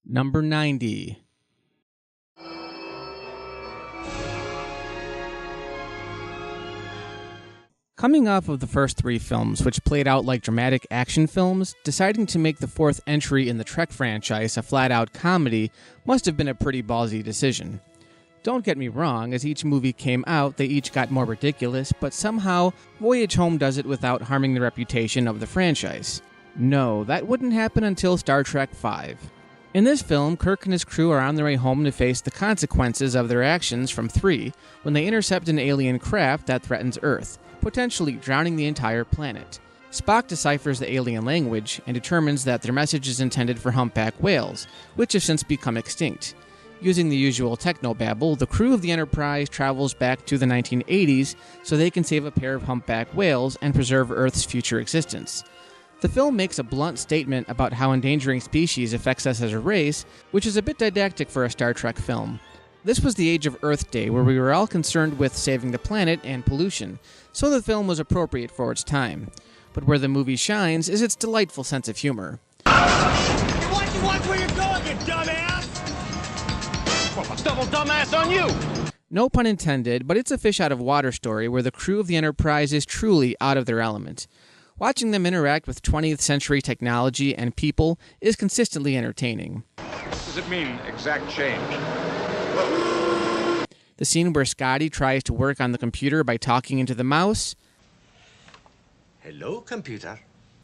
Number 90. Coming off of the first three films, which played out like dramatic action films, deciding to make the fourth entry in the Trek franchise a flat-out comedy must have been a pretty ballsy decision. Don't get me wrong, as each movie came out, they each got more ridiculous, but somehow, Voyage Home does it without harming the reputation of the franchise. No, that wouldn't happen until Star Trek V. In this film, Kirk and his crew are on their way home to face the consequences of their actions from 3 when they intercept an alien craft that threatens Earth, potentially drowning the entire planet. Spock deciphers the alien language and determines that their message is intended for humpback whales, which have since become extinct. Using the usual technobabble, the crew of the Enterprise travels back to the 1980s so they can save a pair of humpback whales and preserve Earth's future existence. The film makes a blunt statement about how endangering species affects us as a race, which is a bit didactic for a Star Trek film. This was the age of Earth Day, where we were all concerned with saving the planet and pollution, so the film was appropriate for its time. But where the movie shines is its delightful sense of humor. Watch where you're going, you dumbass! Well, I'll double dumbass on you! No pun intended, but it's a fish out of water story where the crew of the Enterprise is truly out of their element. Watching them interact with 20th century technology and people is consistently entertaining. What does it mean, exact change? The scene where Scotty tries to work on the computer by talking into the mouse? Hello, computer.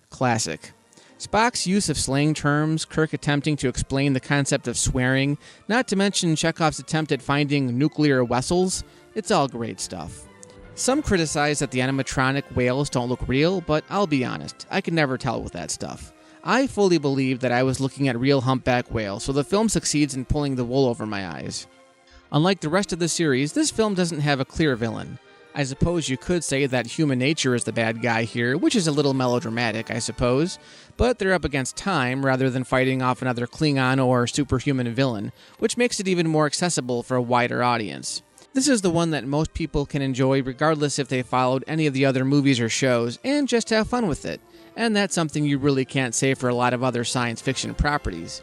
Classic. Spock's use of slang terms, Kirk attempting to explain the concept of swearing, not to mention Chekhov's attempt at finding nuclear vessels, it's all great stuff. Some criticize that the animatronic whales don't look real, but I'll be honest, I can never tell with that stuff. I fully believed that I was looking at real humpback whales, so the film succeeds in pulling the wool over my eyes. Unlike the rest of the series, this film doesn't have a clear villain. I suppose you could say that human nature is the bad guy here, which is a little melodramatic, I suppose, but they're up against time rather than fighting off another Klingon or superhuman villain, which makes it even more accessible for a wider audience. This is the one that most people can enjoy regardless if they followed any of the other movies or shows, and just have fun with it. And that's something you really can't say for a lot of other science fiction properties.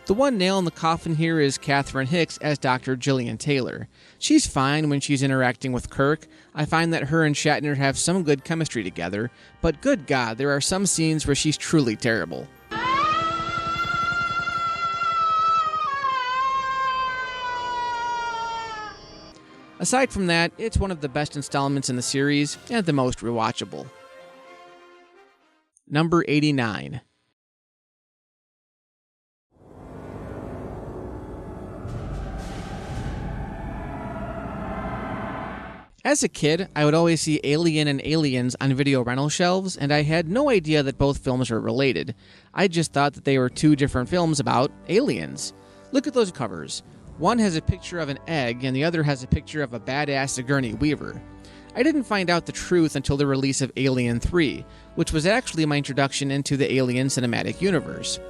The one nail in the coffin here is Catherine Hicks as Dr. Gillian Taylor. She's fine when she's interacting with Kirk. I find that her and Shatner have some good chemistry together, but good God, there are some scenes where she's truly terrible. Aside from that, it's one of the best installments in the series, and the most rewatchable. Number 89. As a kid, I would always see Alien and Aliens on video rental shelves, and I had no idea that both films were related. I just thought that they were two different films about aliens. Look at those covers. One has a picture of an egg, and the other has a picture of a badass Sigourney Weaver. I didn't find out the truth until the release of Alien 3, which was actually my introduction into the Alien cinematic universe.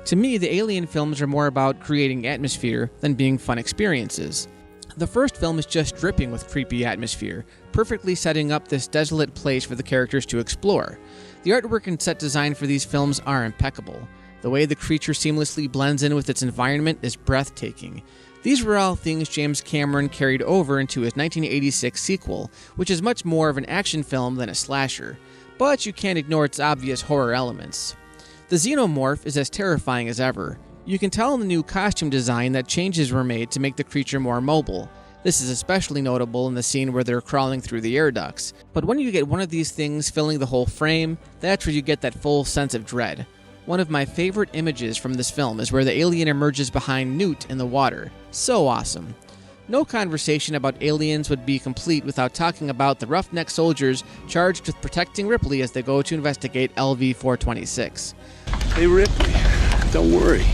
To me, the Alien films are more about creating atmosphere than being fun experiences. The first film is just dripping with creepy atmosphere, perfectly setting up this desolate place for the characters to explore. The artwork and set design for these films are impeccable. The way the creature seamlessly blends in with its environment is breathtaking. These were all things James Cameron carried over into his 1986 sequel, which is much more of an action film than a slasher, but you can't ignore its obvious horror elements. The xenomorph is as terrifying as ever. You can tell in the new costume design that changes were made to make the creature more mobile. This is especially notable in the scene where they're crawling through the air ducts. But when you get one of these things filling the whole frame, that's where you get that full sense of dread. One of my favorite images from this film is where the alien emerges behind Newt in the water. So awesome. No conversation about aliens would be complete without talking about the roughneck soldiers charged with protecting Ripley as they go to investigate LV-426. Hey Ripley, don't worry.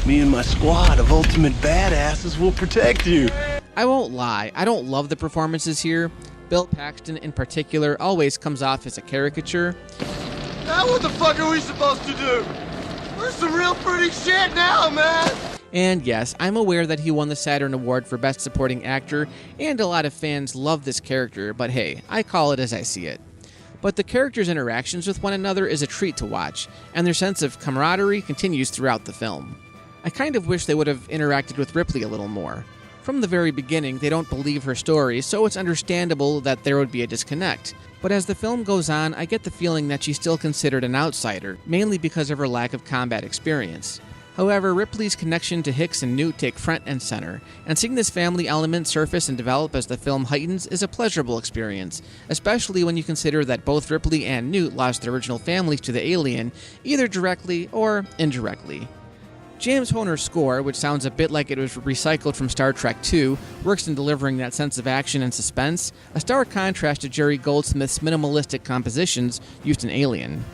Me and my squad of ultimate badasses will protect you. I won't lie, I don't love the performances here. Bill Paxton in particular always comes off as a caricature. Now what the fuck are we supposed to do? We're some real pretty shit now, man! And yes, I'm aware that he won the Saturn Award for Best Supporting Actor, and a lot of fans love this character, but hey, I call it as I see it. But the characters' interactions with one another is a treat to watch, and their sense of camaraderie continues throughout the film. I kind of wish they would have interacted with Ripley a little more. From the very beginning, they don't believe her story, so it's understandable that there would be a disconnect. But as the film goes on, I get the feeling that she's still considered an outsider, mainly because of her lack of combat experience. However, Ripley's connection to Hicks and Newt take front and center, and seeing this family element surface and develop as the film heightens is a pleasurable experience, especially when you consider that both Ripley and Newt lost their original families to the alien, either directly or indirectly. James Horner's score, which sounds a bit like it was recycled from Star Trek II, works in delivering that sense of action and suspense, a stark contrast to Jerry Goldsmith's minimalistic compositions used in Alien.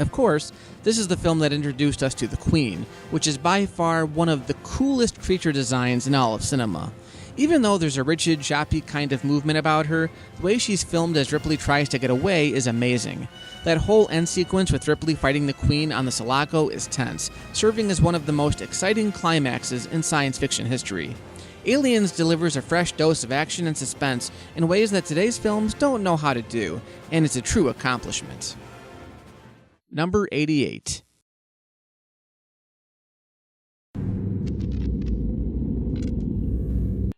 Of course, this is the film that introduced us to the Queen, which is by far one of the coolest creature designs in all of cinema. Even though there's a rigid, choppy kind of movement about her, the way she's filmed as Ripley tries to get away is amazing. That whole end sequence with Ripley fighting the Queen on the Sulaco is tense, serving as one of the most exciting climaxes in science fiction history. Aliens delivers a fresh dose of action and suspense in ways that today's films don't know how to do, and it's a true accomplishment. Number 88.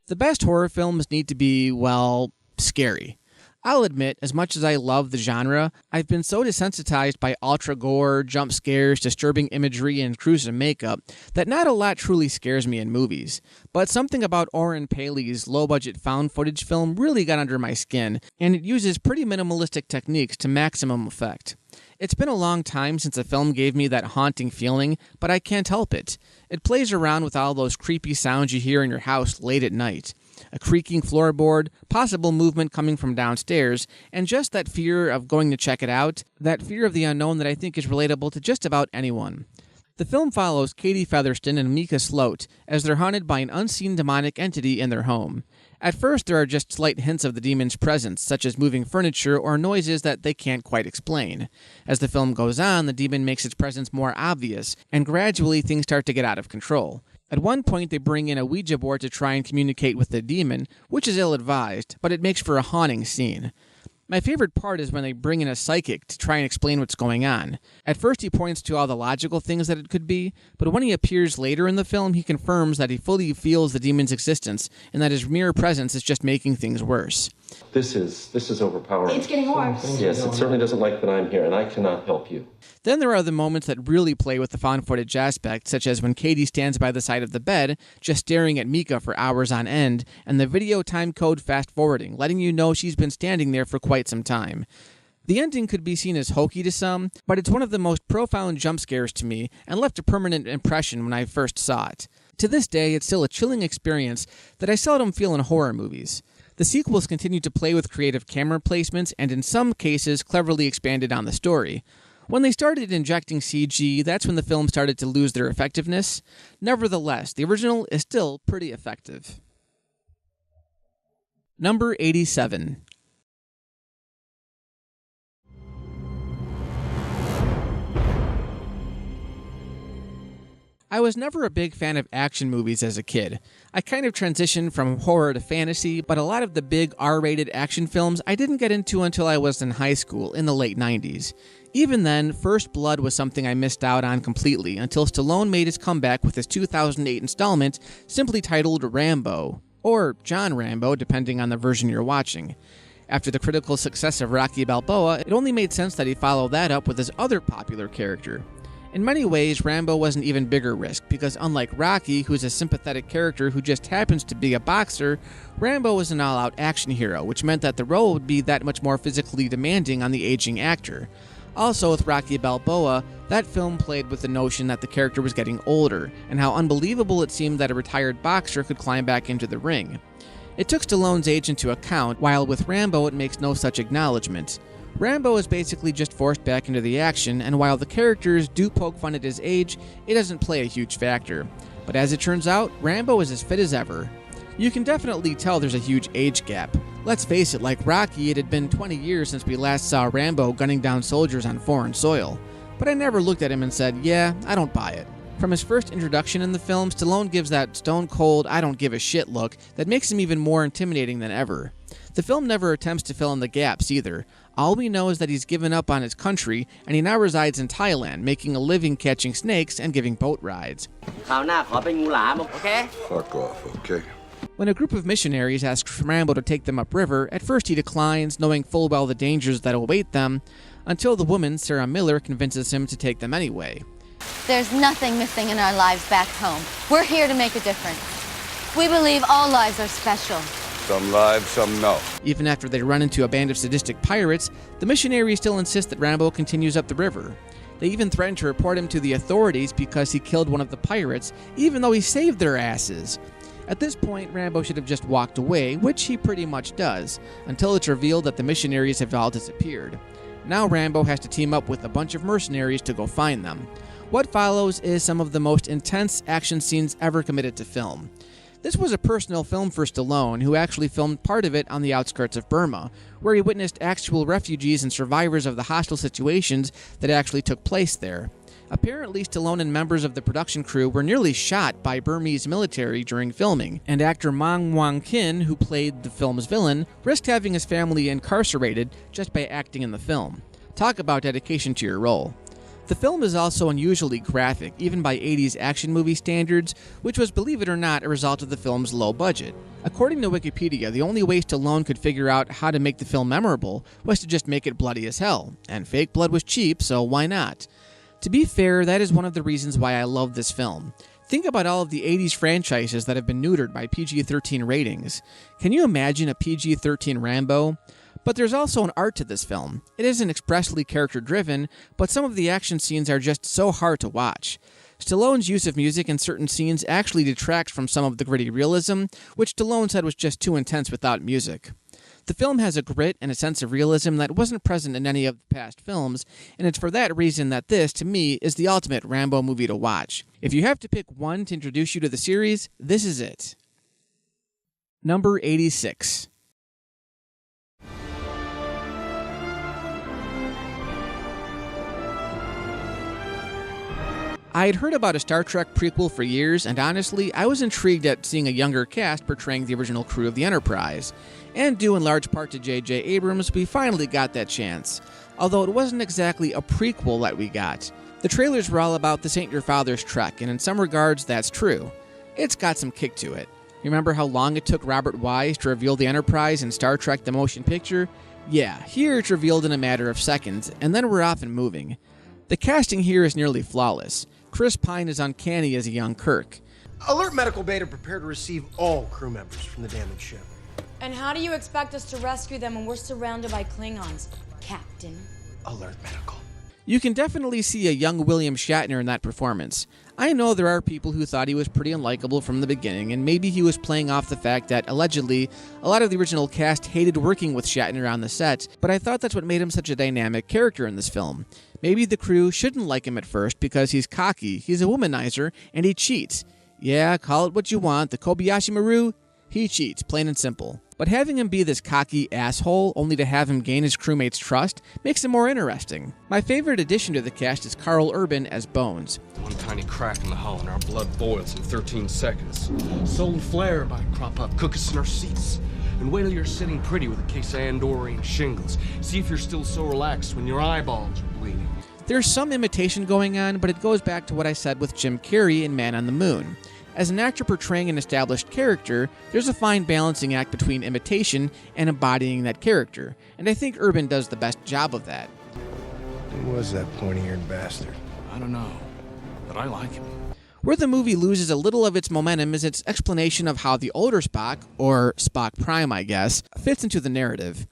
The best horror films need to be, well, scary. I'll admit, as much as I love the genre, I've been so desensitized by ultra gore, jump scares, disturbing imagery, and gruesome makeup that not a lot truly scares me in movies. But something about Oren Paley's low-budget found footage film really got under my skin, and it uses pretty minimalistic techniques to maximum effect. It's been a long time since a film gave me that haunting feeling, but I can't help it. It plays around with all those creepy sounds you hear in your house late at night. A creaking floorboard, possible movement coming from downstairs, and just that fear of going to check it out, that fear of the unknown that I think is relatable to just about anyone. The film follows Katie Featherston and Mika Sloat as they're haunted by an unseen demonic entity in their home. At first, there are just slight hints of the demon's presence, such as moving furniture or noises that they can't quite explain. As the film goes on, the demon makes its presence more obvious, and gradually things start to get out of control. At one point, they bring in a Ouija board to try and communicate with the demon, which is ill-advised, but it makes for a haunting scene. My favorite part is when they bring in a psychic to try and explain what's going on. At first, he points to all the logical things that it could be, but when he appears later in the film, he confirms that he fully feels the demon's existence and that his mere presence is just making things worse. This is overpowering. It's getting worse. Yes, it certainly doesn't like that I'm here, and I cannot help you. Then there are the moments that really play with the found footage aspect, such as when Katie stands by the side of the bed, just staring at Mika for hours on end, and the video time code fast-forwarding, letting you know she's been standing there for quite some time. The ending could be seen as hokey to some, but it's one of the most profound jump scares to me, and left a permanent impression when I first saw it. To this day, it's still a chilling experience that I seldom feel in horror movies. The sequels continue to play with creative camera placements, and in some cases, cleverly expanded on the story. When they started injecting CG, that's when the film started to lose their effectiveness. Nevertheless, the original is still pretty effective. Number 87. I was never a big fan of action movies as a kid. I kind of transitioned from horror to fantasy, but a lot of the big R-rated action films I didn't get into until I was in high school in the late 90s. Even then, First Blood was something I missed out on completely until Stallone made his comeback with his 2008 installment simply titled Rambo, or John Rambo depending on the version you're watching. After the critical success of Rocky Balboa, it only made sense that he follow that up with his other popular character. In many ways, Rambo was an even bigger risk, because unlike Rocky, who's a sympathetic character who just happens to be a boxer, Rambo was an all-out action hero, which meant that the role would be that much more physically demanding on the aging actor. Also, with Rocky Balboa, that film played with the notion that the character was getting older, and how unbelievable it seemed that a retired boxer could climb back into the ring. It took Stallone's age into account, while with Rambo it makes no such acknowledgement. Rambo is basically just forced back into the action, and while the characters do poke fun at his age, it doesn't play a huge factor. But as it turns out, Rambo is as fit as ever. You can definitely tell there's a huge age gap. Let's face it, like Rocky, it had been 20 years since we last saw Rambo gunning down soldiers on foreign soil. But I never looked at him and said, yeah, I don't buy it. From his first introduction in the film, Stallone gives that stone-cold, I don't give a shit look that makes him even more intimidating than ever. The film never attempts to fill in the gaps either. All we know is that he's given up on his country, and he now resides in Thailand, making a living catching snakes and giving boat rides. คราวหน้าขอเป็นงูหลาม okay? Fuck off, okay? When a group of missionaries asks Rambo to take them upriver, at first he declines, knowing full well the dangers that await them, until the woman, Sarah Miller, convinces him to take them anyway. There's nothing missing in our lives back home. We're here to make a difference. We believe all lives are special. Some live, some no. Even after they run into a band of sadistic pirates, the missionaries still insist that Rambo continues up the river. They even threaten to report him to the authorities because he killed one of the pirates, even though he saved their asses. At this point, Rambo should have just walked away, which he pretty much does, until it's revealed that the missionaries have all disappeared. Now Rambo has to team up with a bunch of mercenaries to go find them. What follows is some of the most intense action scenes ever committed to film. This was a personal film for Stallone, who actually filmed part of it on the outskirts of Burma, where he witnessed actual refugees and survivors of the hostile situations that actually took place there. Apparently, Stallone and members of the production crew were nearly shot by Burmese military during filming, and actor Mang Wang-kin, who played the film's villain, risked having his family incarcerated just by acting in the film. Talk about dedication to your role. The film is also unusually graphic, even by 80s action movie standards, which was, believe it or not, a result of the film's low budget. According to Wikipedia, the only way Stallone could figure out how to make the film memorable was to just make it bloody as hell, and fake blood was cheap, so why not? To be fair, that is one of the reasons why I love this film. Think about all of the 80s franchises that have been neutered by PG-13 ratings. Can you imagine a PG-13 Rambo? But there's also an art to this film. It isn't expressly character-driven, but some of the action scenes are just so hard to watch. Stallone's use of music in certain scenes actually detracts from some of the gritty realism, which Stallone said was just too intense without music. The film has a grit and a sense of realism that wasn't present in any of the past films, and it's for that reason that this, to me, is the ultimate Rambo movie to watch. If you have to pick one to introduce you to the series, this is it. Number 86. I had heard about a Star Trek prequel for years, and honestly, I was intrigued at seeing a younger cast portraying the original crew of the Enterprise. And due in large part to J.J. Abrams, we finally got that chance. Although it wasn't exactly a prequel that we got. The trailers were all about this ain't your father's Trek, and in some regards, that's true. It's got some kick to it. Remember how long it took Robert Wise to reveal the Enterprise in Star Trek The Motion Picture? Yeah, here it's revealed in a matter of seconds, and then we're off and moving. The casting here is nearly flawless. Chris Pine is uncanny as a young Kirk. Alert Medical Bay to prepare to receive all crew members from the damaged ship. And how do you expect us to rescue them when we're surrounded by Klingons, Captain? Alert Medical. You can definitely see a young William Shatner in that performance. I know there are people who thought he was pretty unlikable from the beginning, and maybe he was playing off the fact that, allegedly, a lot of the original cast hated working with Shatner on the set, but I thought that's what made him such a dynamic character in this film. Maybe the crew shouldn't like him at first because he's cocky, he's a womanizer, and he cheats. Yeah, call it what you want, the Kobayashi Maru, he cheats, plain and simple. But having him be this cocky asshole, only to have him gain his crewmates' trust, makes him more interesting. My favorite addition to the cast is Carl Urban as Bones. One tiny crack in the hull and our blood boils in 13 seconds. Solar flare might crop up, cook us in our seats. And wait till you're sitting pretty with a case of Andorian shingles. See if you're still so relaxed when your eyeballs are bleeding. There's some imitation going on, but it goes back to what I said with Jim Carrey in Man on the Moon. As an actor portraying an established character, there's a fine balancing act between imitation and embodying that character, and I think Urban does the best job of that. Who was that pointy-eared bastard? I don't know, but I like him. Where the movie loses a little of its momentum is its explanation of how the older Spock, or Spock Prime I guess, fits into the narrative.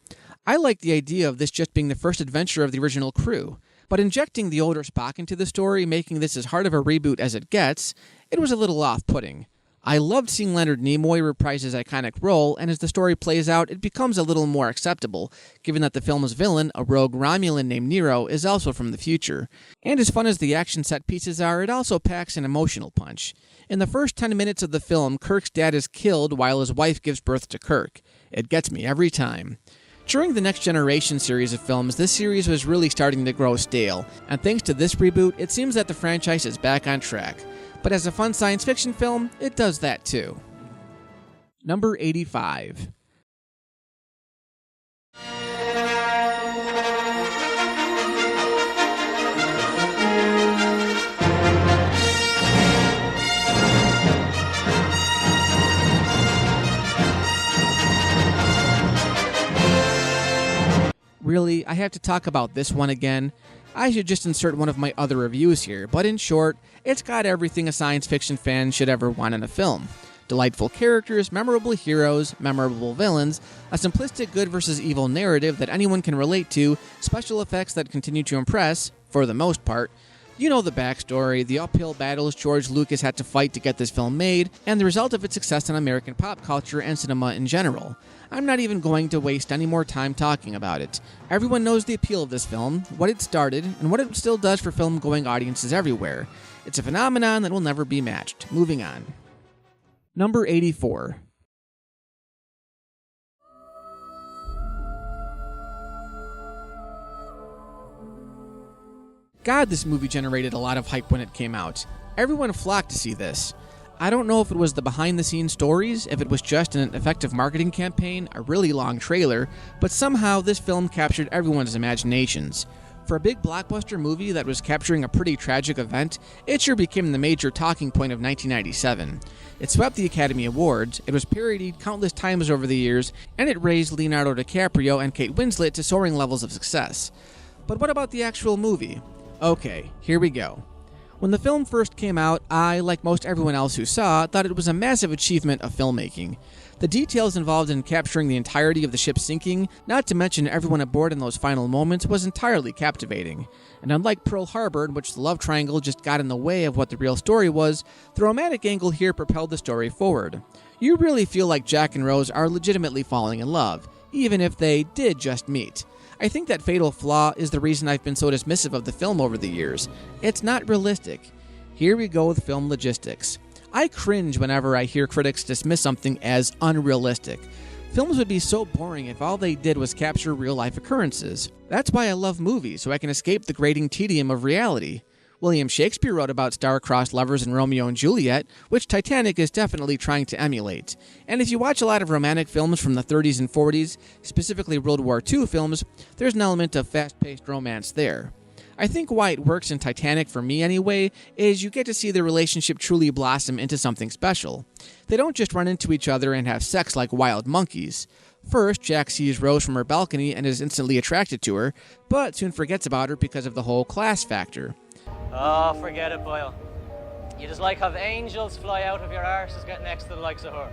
I like the idea of this just being the first adventure of the original crew, but injecting the older Spock into the story, making this as hard of a reboot as it gets, it was a little off-putting. I loved seeing Leonard Nimoy reprise his iconic role, and as the story plays out, it becomes a little more acceptable, given that the film's villain, a rogue Romulan named Nero, is also from the future. And as fun as the action set pieces are, it also packs an emotional punch. In the first 10 minutes of the film, Kirk's dad is killed while his wife gives birth to Kirk. It gets me every time. During the Next Generation series of films, this series was really starting to grow stale, and thanks to this reboot, it seems that the franchise is back on track. But as a fun science fiction film, it does that too. Number 85. Really, I have to talk about this one again? I should just insert one of my other reviews here, but in short, it's got everything a science fiction fan should ever want in a film. Delightful characters, memorable heroes, memorable villains, a simplistic good versus evil narrative that anyone can relate to, special effects that continue to impress, for the most part. You know the backstory, the uphill battles George Lucas had to fight to get this film made, and the result of its success in American pop culture and cinema in general. I'm not even going to waste any more time talking about it. Everyone knows the appeal of this film, what it started, and what it still does for film-going audiences everywhere. It's a phenomenon that will never be matched. Moving on. Number 84. God, this movie generated a lot of hype when it came out. Everyone flocked to see this. I don't know if it was the behind-the-scenes stories, if it was just an effective marketing campaign, a really long trailer, but somehow this film captured everyone's imaginations. For a big blockbuster movie that was capturing a pretty tragic event, it sure became the major talking point of 1997. It swept the Academy Awards, it was parodied countless times over the years, and it raised Leonardo DiCaprio and Kate Winslet to soaring levels of success. But what about the actual movie? Okay, here we go. When the film first came out, I, like most everyone else who saw, thought it was a massive achievement of filmmaking. The details involved in capturing the entirety of the ship sinking, not to mention everyone aboard in those final moments, was entirely captivating. And unlike Pearl Harbor, in which the love triangle just got in the way of what the real story was, the romantic angle here propelled the story forward. You really feel like Jack and Rose are legitimately falling in love, even if they did just meet. I think that fatal flaw is the reason I've been so dismissive of the film over the years. It's not realistic. Here we go with film logistics. I cringe whenever I hear critics dismiss something as unrealistic. Films would be so boring if all they did was capture real-life occurrences. That's why I love movies, so I can escape the grating tedium of reality. William Shakespeare wrote about star-crossed lovers in Romeo and Juliet, which Titanic is definitely trying to emulate. And if you watch a lot of romantic films from the 30s and 40s, specifically World War II films, there's an element of fast-paced romance there. I think why it works in Titanic, for me anyway, is you get to see the relationship truly blossom into something special. They don't just run into each other and have sex like wild monkeys. First, Jack sees Rose from her balcony and is instantly attracted to her, but soon forgets about her because of the whole class factor. Oh, forget it, Boyle. You just like have angels fly out of your arse get next to the likes of her.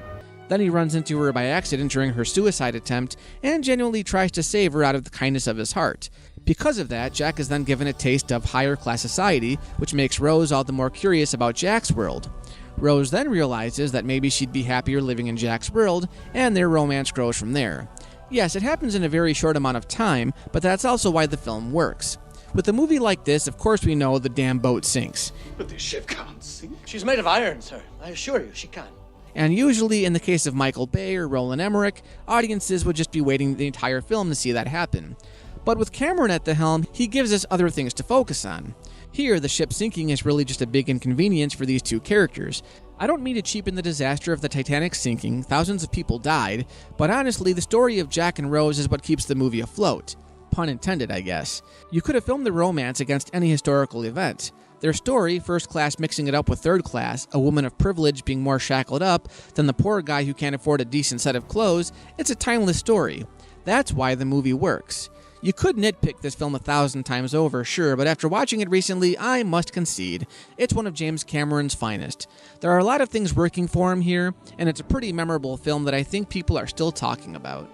Then he runs into her by accident during her suicide attempt and genuinely tries to save her out of the kindness of his heart. Because of that, Jack is then given a taste of higher class society, which makes Rose all the more curious about Jack's world. Rose then realizes that maybe she'd be happier living in Jack's world, and their romance grows from there. Yes, it happens in a very short amount of time, but that's also why the film works. With a movie like this, of course we know the damn boat sinks. But this ship can't sink. She's made of iron, sir. I assure you, she can. And usually, in the case of Michael Bay or Roland Emmerich, audiences would just be waiting the entire film to see that happen. But with Cameron at the helm, he gives us other things to focus on. Here, the ship sinking is really just a big inconvenience for these two characters. I don't mean to cheapen the disaster of the Titanic sinking, thousands of people died, but honestly, the story of Jack and Rose is what keeps the movie afloat. Pun intended, I guess. You could have filmed the romance against any historical event. Their story, first class mixing it up with third class, a woman of privilege being more shackled up than the poor guy who can't afford a decent set of clothes, it's a timeless story. That's why the movie works. You could nitpick this film 1,000 times over, sure, but after watching it recently, I must concede. It's one of James Cameron's finest. There are a lot of things working for him here, and it's a pretty memorable film that I think people are still talking about.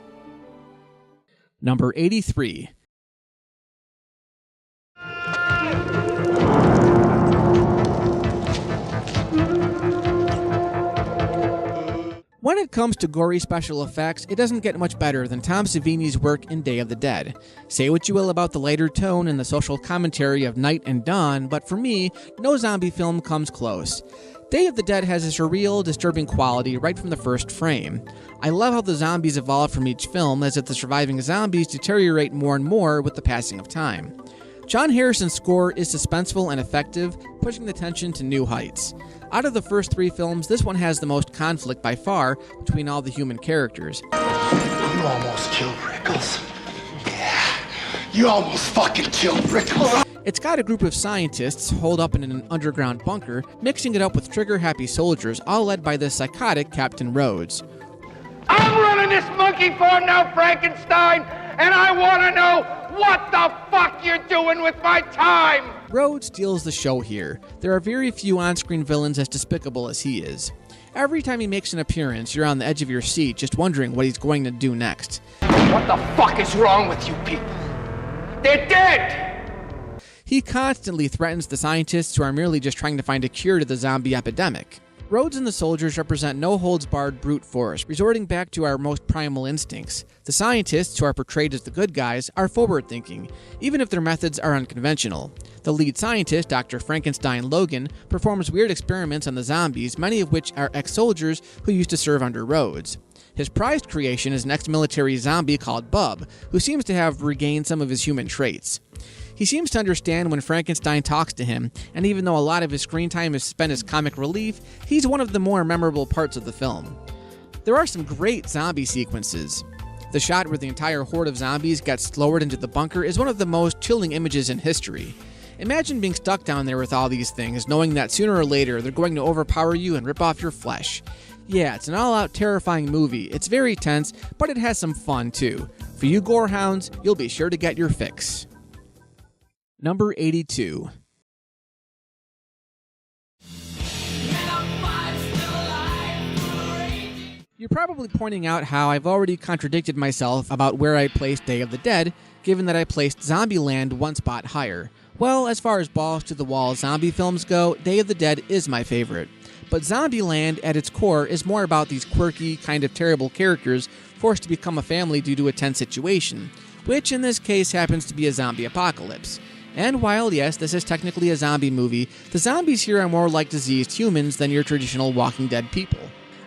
Number 83. When it comes to gory special effects, it doesn't get much better than Tom Savini's work in Day of the Dead. Say what you will about the lighter tone and the social commentary of Night and Dawn, but for me, no zombie film comes close. Day of the Dead has a surreal, disturbing quality right from the first frame. I love how the zombies evolve from each film, as if the surviving zombies deteriorate more and more with the passing of time. John Harrison's score is suspenseful and effective, pushing the tension to new heights. Out of the first three films, this one has the most conflict by far between all the human characters. You almost killed Rickles. Yeah, you almost fucking killed Rickles. It's got a group of scientists holed up in an underground bunker, mixing it up with trigger-happy soldiers, all led by the psychotic Captain Rhodes. I'm running this monkey farm now, Frankenstein, and I want to know what the fuck you're doing with my time! Rhodes steals the show here. There are very few on-screen villains as despicable as he is. Every time he makes an appearance, you're on the edge of your seat just wondering what he's going to do next. What the fuck is wrong with you people? They're dead! He constantly threatens the scientists who are merely just trying to find a cure to the zombie epidemic. Rhodes and the soldiers represent no-holds-barred brute force, resorting back to our most primal instincts. The scientists, who are portrayed as the good guys, are forward-thinking, even if their methods are unconventional. The lead scientist, Dr. Frankenstein Logan, performs weird experiments on the zombies, many of which are ex-soldiers who used to serve under Rhodes. His prized creation is an ex-military zombie called Bub, who seems to have regained some of his human traits. He seems to understand when Frankenstein talks to him, and even though a lot of his screen time is spent as comic relief, he's one of the more memorable parts of the film. There are some great zombie sequences. The shot where the entire horde of zombies gets lowered into the bunker is one of the most chilling images in history. Imagine being stuck down there with all these things, knowing that sooner or later they're going to overpower you and rip off your flesh. Yeah, it's an all-out terrifying movie. It's very tense, but it has some fun too. For you gorehounds, you'll be sure to get your fix. Number 82. You're probably pointing out how I've already contradicted myself about where I placed Day of the Dead, given that I placed Zombieland one spot higher. Well, as far as balls-to-the-wall zombie films go, Day of the Dead is my favorite. But Zombieland, at its core, is more about these quirky, kind of terrible characters forced to become a family due to a tense situation, which in this case happens to be a zombie apocalypse. And while, yes, this is technically a zombie movie, the zombies here are more like diseased humans than your traditional Walking Dead people.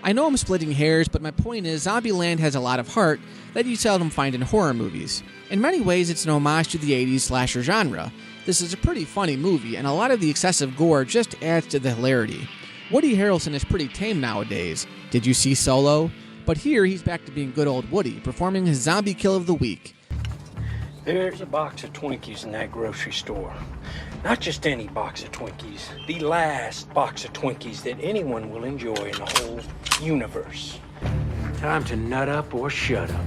I know I'm splitting hairs, but my point is Zombieland has a lot of heart that you seldom find in horror movies. In many ways, it's an homage to the 80s slasher genre. This is a pretty funny movie, and a lot of the excessive gore just adds to the hilarity. Woody Harrelson is pretty tame nowadays. Did you see Solo? But here, he's back to being good old Woody, performing his zombie kill of the week. There's a box of Twinkies in that grocery store. Not just any box of Twinkies, the last box of Twinkies that anyone will enjoy in the whole universe. Time to nut up or shut up.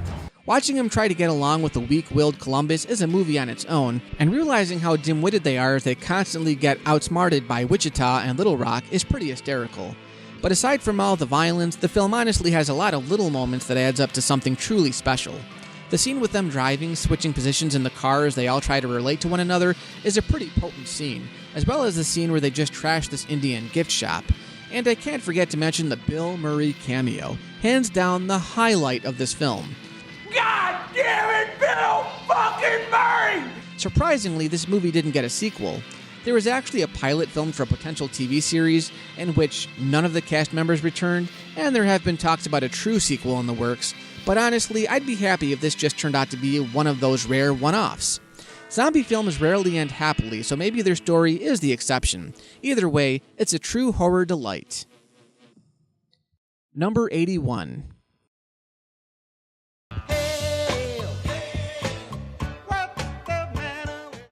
Watching him try to get along with the weak-willed Columbus is a movie on its own, and realizing how dim-witted they are as they constantly get outsmarted by Wichita and Little Rock is pretty hysterical. But aside from all the violence, the film honestly has a lot of little moments that adds up to something truly special. The scene with them driving, switching positions in the car as they all try to relate to one another, is a pretty potent scene, as well as the scene where they just trash this Indian gift shop. And I can't forget to mention the Bill Murray cameo, hands down the highlight of this film. God damn it, Bill fucking Murray! Surprisingly, this movie didn't get a sequel. There was actually a pilot filmed for a potential TV series in which none of the cast members returned, and there have been talks about a true sequel in the works, but honestly, I'd be happy if this just turned out to be one of those rare one-offs. Zombie films rarely end happily, so maybe their story is the exception. Either way, it's a true horror delight. Number 81.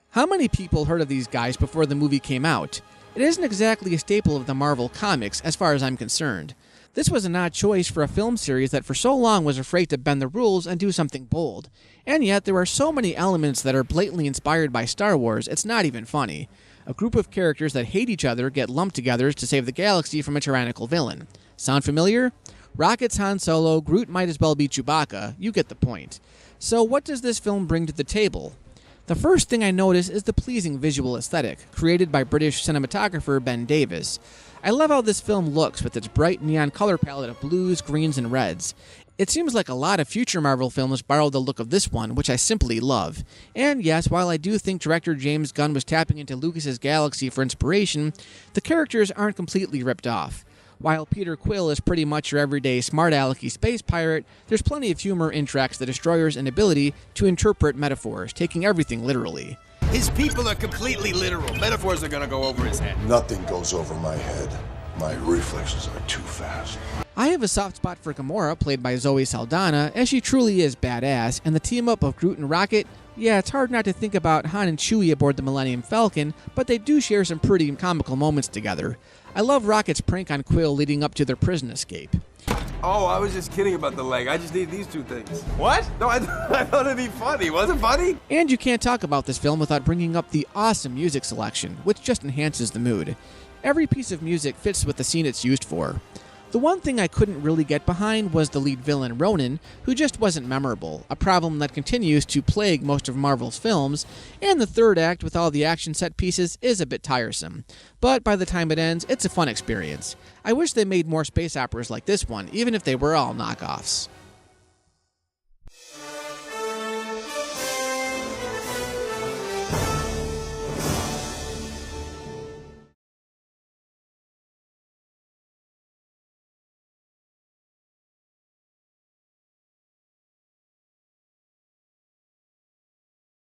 How many people heard of these guys before the movie came out? It isn't exactly a staple of the Marvel comics, as far as I'm concerned. This was an odd choice for a film series that for so long was afraid to bend the rules and do something bold. And yet, there are so many elements that are blatantly inspired by Star Wars, it's not even funny. A group of characters that hate each other get lumped together to save the galaxy from a tyrannical villain. Sound familiar? Rocket's Han Solo, Groot might as well be Chewbacca, you get the point. So what does this film bring to the table? The first thing I notice is the pleasing visual aesthetic, created by British cinematographer Ben Davis. I love how this film looks with its bright neon color palette of blues, greens, and reds. It seems like a lot of future Marvel films borrowed the look of this one, which I simply love. And yes, while I do think director James Gunn was tapping into Lucas's galaxy for inspiration, the characters aren't completely ripped off. While Peter Quill is pretty much your everyday smart-alecky space pirate, there's plenty of humor in Drax the Destroyer's inability to interpret metaphors, taking everything literally. His people are completely literal. Metaphors are gonna go over his head. Nothing goes over my head. My reflexes are too fast. I have a soft spot for Gamora, played by Zoe Saldana, as she truly is badass, and the team-up of Groot and Rocket, yeah, it's hard not to think about Han and Chewie aboard the Millennium Falcon, but they do share some pretty comical moments together. I love Rocket's prank on Quill leading up to their prison escape. Oh, I was just kidding about the leg. I just need these two things. What? No, I thought it'd be funny. Was it funny? And you can't talk about this film without bringing up the awesome music selection, which just enhances the mood. Every piece of music fits with the scene it's used for. The one thing I couldn't really get behind was the lead villain, Ronan, who just wasn't memorable, a problem that continues to plague most of Marvel's films, and the third act with all the action set pieces is a bit tiresome. But by the time it ends, it's a fun experience. I wish they made more space operas like this one, even if they were all knockoffs.